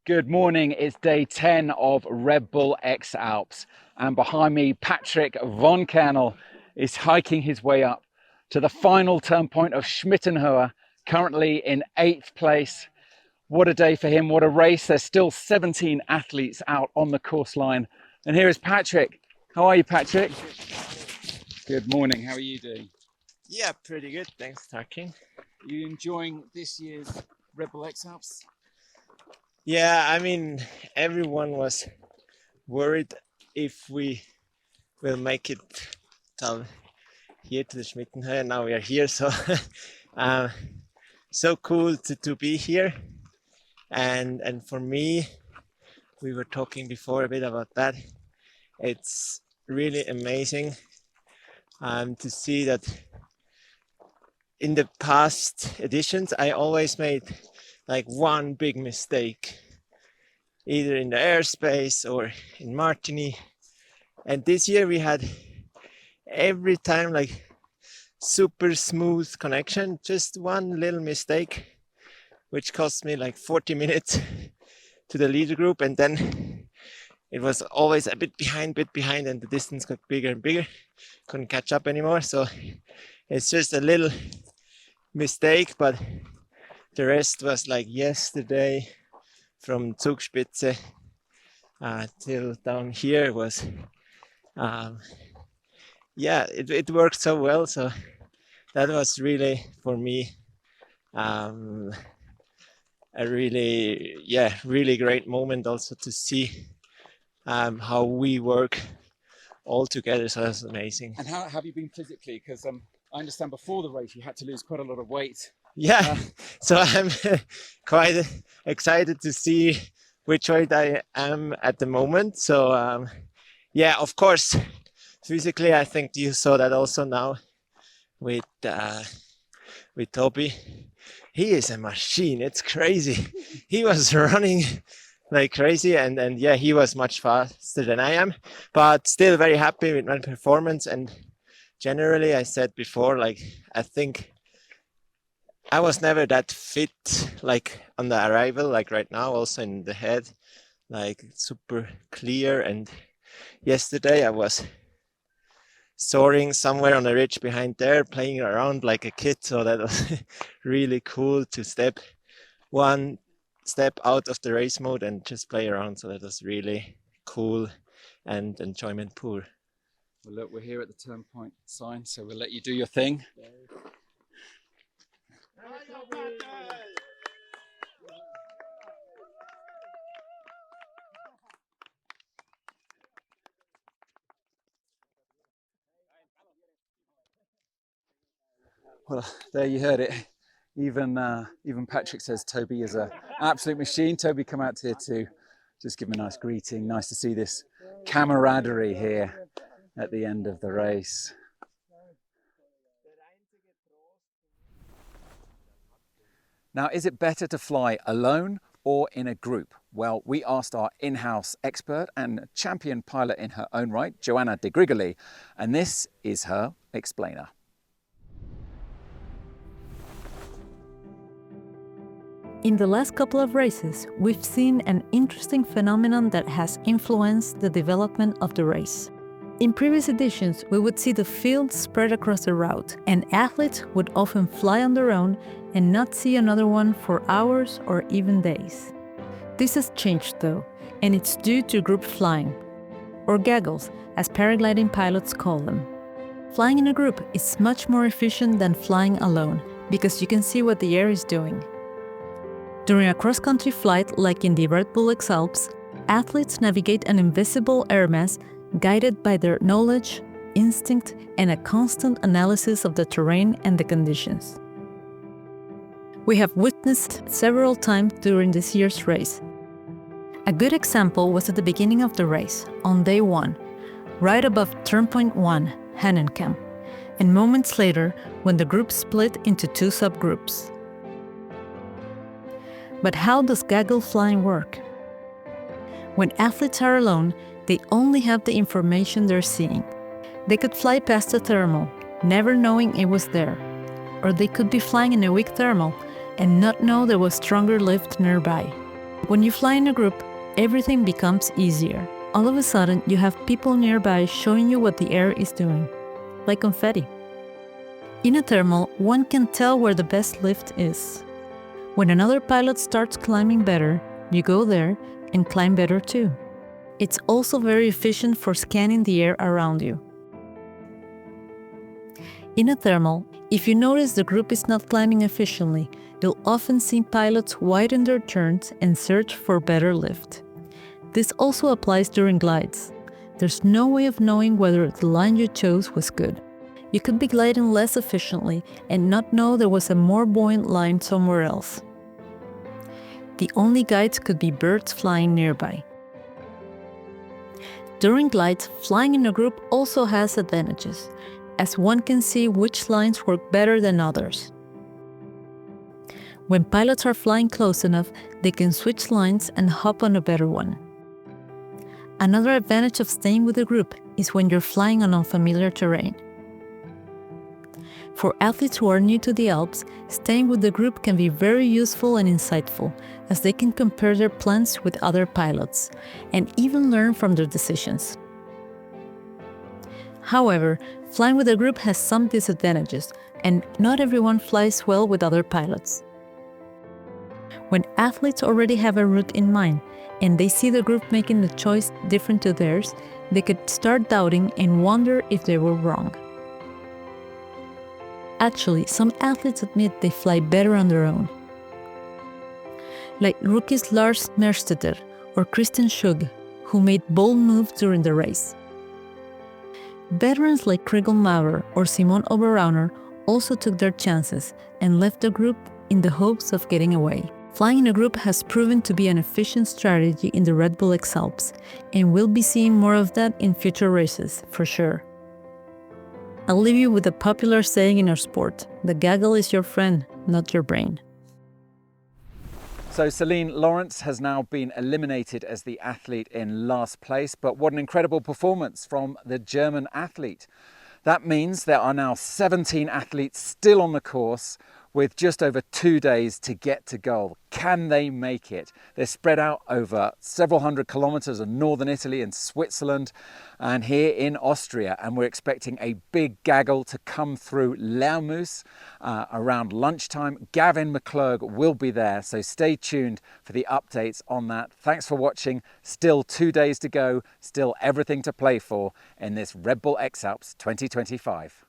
Good morning. It's day 10 of Red Bull X-Alps. And behind me, Patrick Vonel is hiking his way up to the final turn point of Schmittenhöhe, currently in 8th place. What a day for him. What a race. There's still 17 athletes out on the course line. And here is Patrick. How are you, Patrick? Good morning. How are you doing? Yeah, pretty good. Thanks, talking. Are you enjoying this year's Red Bull X-Alps? Yeah, I mean, everyone was worried if we will make it down here to the Schmittenhöhe. Now we are here, so so cool to be here. And for me, we were talking before a bit about that. It's really amazing to see that in the past editions, I always made like one big mistake, either in the airspace or in Martigny. And this year we had every time like super smooth connection, just one little mistake, which cost me like 40 minutes to the leader group. And then it was always a bit behind, and the distance got bigger and bigger. Couldn't catch up anymore. So it's just a little mistake, but the rest was like yesterday from Zugspitze till down here was it worked so well. So that was really for me a really great moment also to see how we work all together. So that's amazing. And how have you been physically? Because I understand before the race you had to lose quite a lot of weight. Yeah, so I'm quite excited to see which weight I am at the moment. So of course, physically, I think you saw that also now with Toby. He is a machine. It's crazy. He was running like crazy, and he was much faster than I am, but still very happy with my performance. And generally, I said before, like I think I was never that fit, like on the arrival, like right now, also in the head, like super clear. And yesterday I was soaring somewhere on a ridge behind there, playing around like a kid. So that was really cool to step one step out of the race mode and just play around. So that was really cool and enjoyment pure. Well, look, we're here at the turn point sign, so we'll let you do your thing. Well, there you heard it. Even Patrick says Toby is an absolute machine. Toby, come out here to just give him a nice greeting. Nice to see this camaraderie here at the end of the race. Now, is it better to fly alone or in a group? Well, we asked our in-house expert and champion pilot in her own right, Joanna de Grigoli, and this is her explainer. In the last couple of races, we've seen an interesting phenomenon that has influenced the development of the race. In previous editions, we would see the field spread across the route, and athletes would often fly on their own and not see another one for hours or even days. This has changed though, and it's due to group flying, or gaggles, as paragliding pilots call them. Flying in a group is much more efficient than flying alone, because you can see what the air is doing. During a cross-country flight, like in the Red Bull X-Alps, athletes navigate an invisible air mass guided by their knowledge, instinct, and a constant analysis of the terrain and the conditions. We have witnessed several times during this year's race. A good example was at the beginning of the race, on day 1, right above turn point 1, Hahnenkamm, and moments later when the group split into 2 subgroups. But how does gaggle flying work? When athletes are alone, they only have the information they're seeing. They could fly past a thermal, never knowing it was there. Or they could be flying in a weak thermal and not know there was stronger lift nearby. When you fly in a group, everything becomes easier. All of a sudden, you have people nearby showing you what the air is doing, like confetti. In a thermal, one can tell where the best lift is. When another pilot starts climbing better, you go there and climb better too. It's also very efficient for scanning the air around you. In a thermal, if you notice the group is not climbing efficiently, you'll often see pilots widen their turns and search for better lift. This also applies during glides. There's no way of knowing whether the line you chose was good. You could be gliding less efficiently and not know there was a more buoyant line somewhere else. The only guides could be birds flying nearby. During glides, flying in a group also has advantages, as one can see which lines work better than others. When pilots are flying close enough, they can switch lines and hop on a better one. Another advantage of staying with a group is when you're flying on unfamiliar terrain. For athletes who are new to the Alps, staying with the group can be very useful and insightful, as they can compare their plans with other pilots and even learn from their decisions. However, flying with a group has some disadvantages, and not everyone flies well with other pilots. When athletes already have a route in mind and they see the group making a choice different to theirs, they could start doubting and wonder if they were wrong. Actually, some athletes admit they fly better on their own. Like rookies Lars Merstetter or Christian Schug, who made bold moves during the race. Veterans like Kriegel Maurer or Simon Oberrauner also took their chances and left the group in the hopes of getting away. Flying in a group has proven to be an efficient strategy in the Red Bull X-Alps, and we'll be seeing more of that in future races, for sure. I'll leave you with a popular saying in our sport: the gaggle is your friend, not your brain. So Celine Lawrence has now been eliminated as the athlete in last place, but what an incredible performance from the German athlete. That means there are now 17 athletes still on the course with just over 2 days to get to goal. Can they make it? They're spread out over several hundred kilometers of northern Italy and Switzerland and here in Austria, and we're expecting a big gaggle to come through Lermoos around lunchtime. Gavin McClurg will be there, so stay tuned for the updates on that. Thanks for watching. Still 2 days to go, still everything to play for in this Red Bull X-Alps 2025.